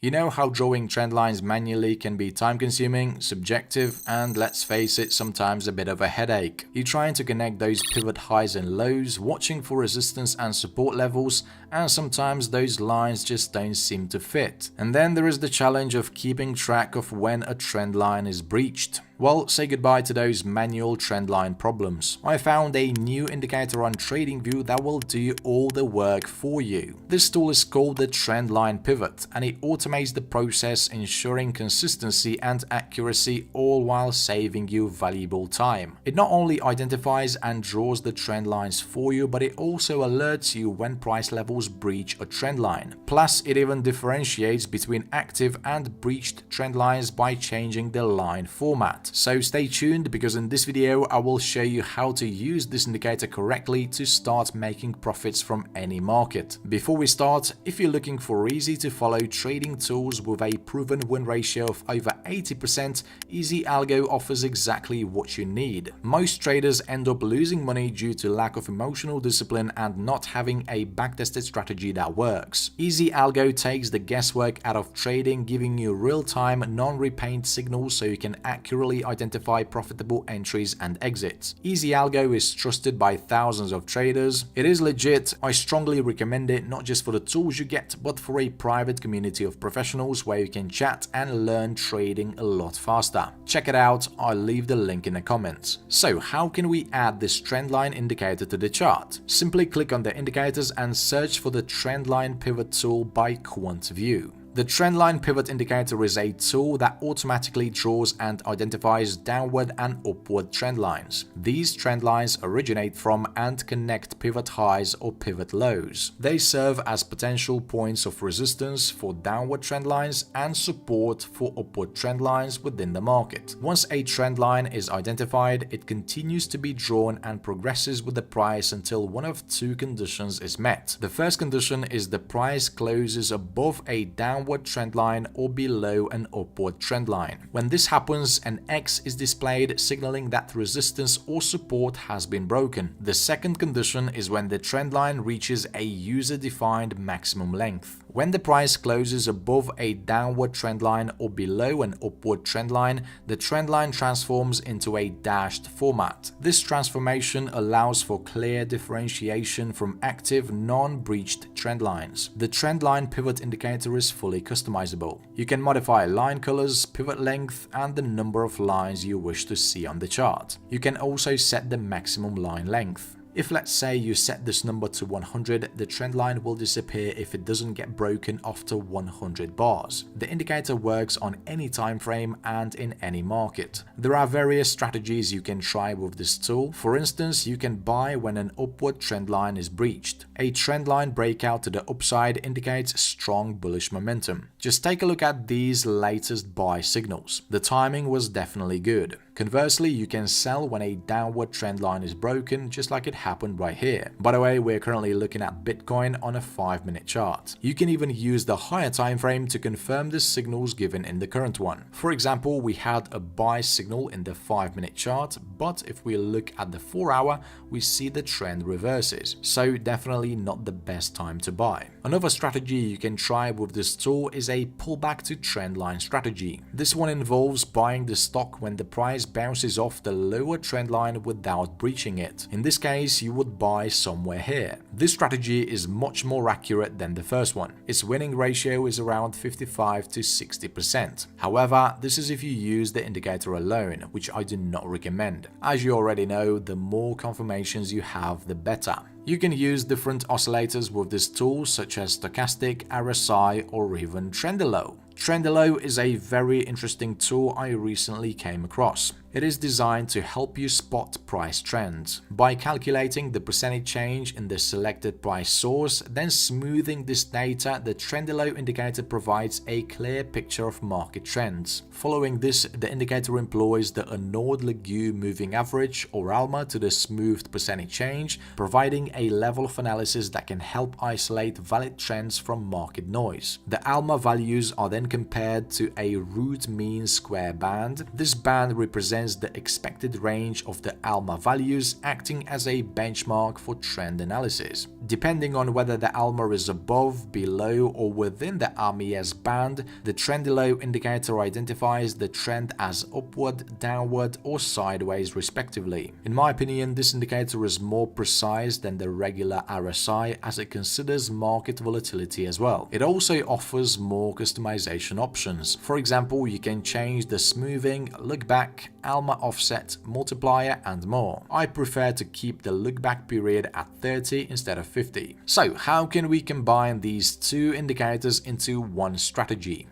You know how drawing trend lines manually can be time-consuming, subjective, and let's face it, sometimes a bit of a headache. You're trying to connect those pivot highs and lows, watching for resistance and support levels, and sometimes those lines just don't seem to fit. And then there is the challenge of keeping track of when a trend line is breached. Well, say goodbye to those manual trendline problems. I found a new indicator on TradingView that will do all the work for you. This tool is called the Trendline Pivot, and it automates the process, ensuring consistency and accuracy, all while saving you valuable time. It not only identifies and draws the trend lines for you, but it also alerts you when price levels breach a trend line. Plus, it even differentiates between active and breached trend lines by changing the line format. So stay tuned, because in this video I will show you how to use this indicator correctly to start making profits from any market. Before we start, if you're looking for easy to follow trading tools with a proven win ratio of over 80%, Easy Algo offers exactly what you need. Most traders end up losing money due to lack of emotional discipline and not having a backtested strategy that works. Easy Algo takes the guesswork out of trading, giving you real-time, non-repaint signals so you can accurately identify profitable entries and exits. Easy Algo is trusted by thousands of traders. It is legit. I strongly recommend it, not just for the tools you get, but for a private community of professionals where you can chat and learn trading a lot faster. Check it out, I'll leave the link in the comments. So how can we add this trendline indicator to the chart? Simply click on the indicators and search for the Trendline Pivot tool by QuantView. The Trendline Pivot Indicator is a tool that automatically draws and identifies downward and upward trend lines. These trend lines originate from and connect pivot highs or pivot lows. They serve as potential points of resistance for downward trend lines and support for upward trend lines within the market. Once a trend line is identified, it continues to be drawn and progresses with the price until one of two conditions is met. The first condition is the price closes above a downward trend line or below an upward trend line. When this happens, an X is displayed, signaling that resistance or support has been broken. The second condition is when the trend line reaches a user-defined maximum length. When the price closes above a downward trend line or below an upward trend line, the trend line transforms into a dashed format. This transformation allows for clear differentiation from active, non-breached trend lines. The Trendline Pivot Indicator is fully customizable. You can modify line colors, pivot length, and the number of lines you wish to see on the chart. You can also set the maximum line length. If, let's say, you set this number to 100, the trend line will disappear if it doesn't get broken after 100 bars. The indicator works on any time frame and in any market. There are various strategies you can try with this tool. For instance, you can buy when an upward trend line is breached. A trend line breakout to the upside indicates strong bullish momentum. Just take a look at these latest buy signals. The timing was definitely good. Conversely, you can sell when a downward trend line is broken, just like it happened right here. By the way, we're currently looking at Bitcoin on a 5-minute chart. You can even use the higher time frame to confirm the signals given in the current one. For example, we had a buy signal in the 5-minute chart, but if we look at the 4-hour, we see the trend reverses. So definitely not the best time to buy. Another strategy you can try with this tool is a pullback to trend line strategy. This one involves buying the stock when the price bounces off the lower trend line without breaching it. In this case, you would buy somewhere here. This strategy is much more accurate than the first one. Its winning ratio is around 55 to 60%. However, this is if you use the indicator alone, which I do not recommend. As you already know, the more confirmations you have, the better. You can use different oscillators with this tool, such as stochastic, RSI, or even Trendilo. Trendilo is a very interesting tool I recently came across. It is designed to help you spot price trends. By calculating the percentage change in the selected price source, then smoothing this data, the Trendilo indicator provides a clear picture of market trends. Following this, the indicator employs the Anord Legume moving average, or ALMA, to the smoothed percentage change, providing a level of analysis that can help isolate valid trends from market noise. The ALMA values are then compared to a root mean square band. This band represents the expected range of the ALMA values, acting as a benchmark for trend analysis. Depending on whether the ALMA is above, below, or within the AMIS band, the trendy low indicator identifies the trend as upward, downward, or sideways respectively. In my opinion, this indicator is more precise than the regular RSI as it considers market volatility as well. It also offers more customization options. For example, you can change the smoothing, look back, ALMA offset, multiplier, and more. I prefer to keep the look back period at 30 instead of 50. So how can we combine these two indicators into one strategy?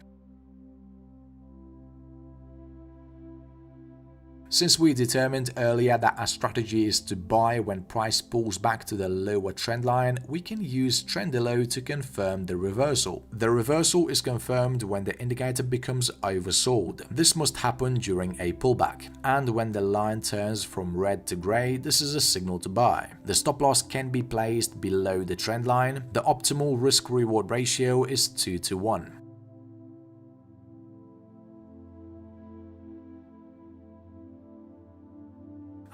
Since we determined earlier that our strategy is to buy when price pulls back to the lower trend line, we can use trendy low to confirm the reversal. The reversal is confirmed when the indicator becomes oversold. This must happen during a pullback. And when the line turns from red to grey, this is a signal to buy. The stop loss can be placed below the trend line. The optimal risk-reward ratio is 2:1.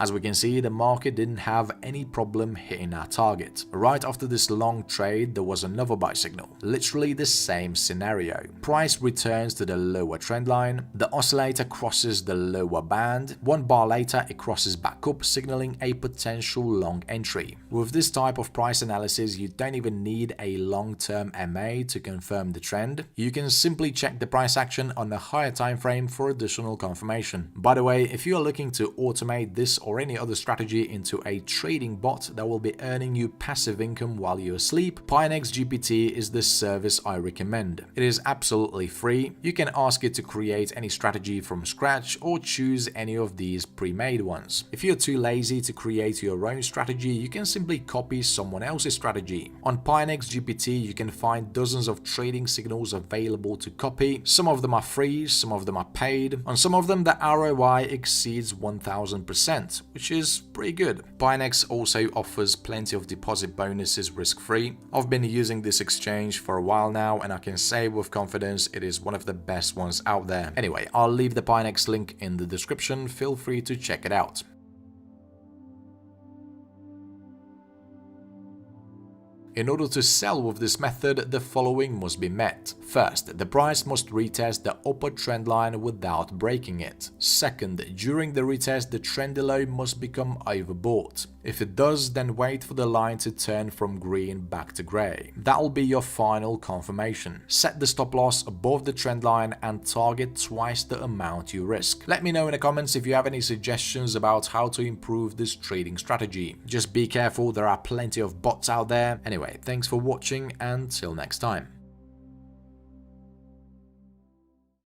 As we can see, the market didn't have any problem hitting our target. Right after this long trade, there was another buy signal. Literally the same scenario. Price returns to the lower trend line, the oscillator crosses the lower band, 1 bar later it crosses back up, signaling a potential long entry. With this type of price analysis, you don't even need a long-term MA to confirm the trend. You can simply check the price action on a higher time frame for additional confirmation. By the way, if you are looking to automate this or any other strategy into a trading bot that will be earning you passive income while you sleep, Pinex GPT is the service I recommend. It is absolutely free. You can ask it to create any strategy from scratch or choose any of these pre-made ones. If you're too lazy to create your own strategy, you can simply copy someone else's strategy. On Pinex GPT, you can find dozens of trading signals available to copy. Some of them are free, some of them are paid. On some of them, the ROI exceeds 1000%. Which is pretty good. Pinex also offers plenty of deposit bonuses risk-free. I've been using this exchange for a while now, and I can say with confidence it is one of the best ones out there. Anyway, I'll leave the Pinex link in the description, feel free to check it out. In order to sell with this method, the following must be met. First, the price must retest the upper trend line without breaking it. Second, during the retest, the trendy low must become overbought. If it does, then wait for the line to turn from green back to grey. That will be your final confirmation. Set the stop loss above the trend line and target twice the amount you risk. Let me know in the comments if you have any suggestions about how to improve this trading strategy. Just be careful, there are plenty of bots out there. Anyway, thanks for watching and till next time.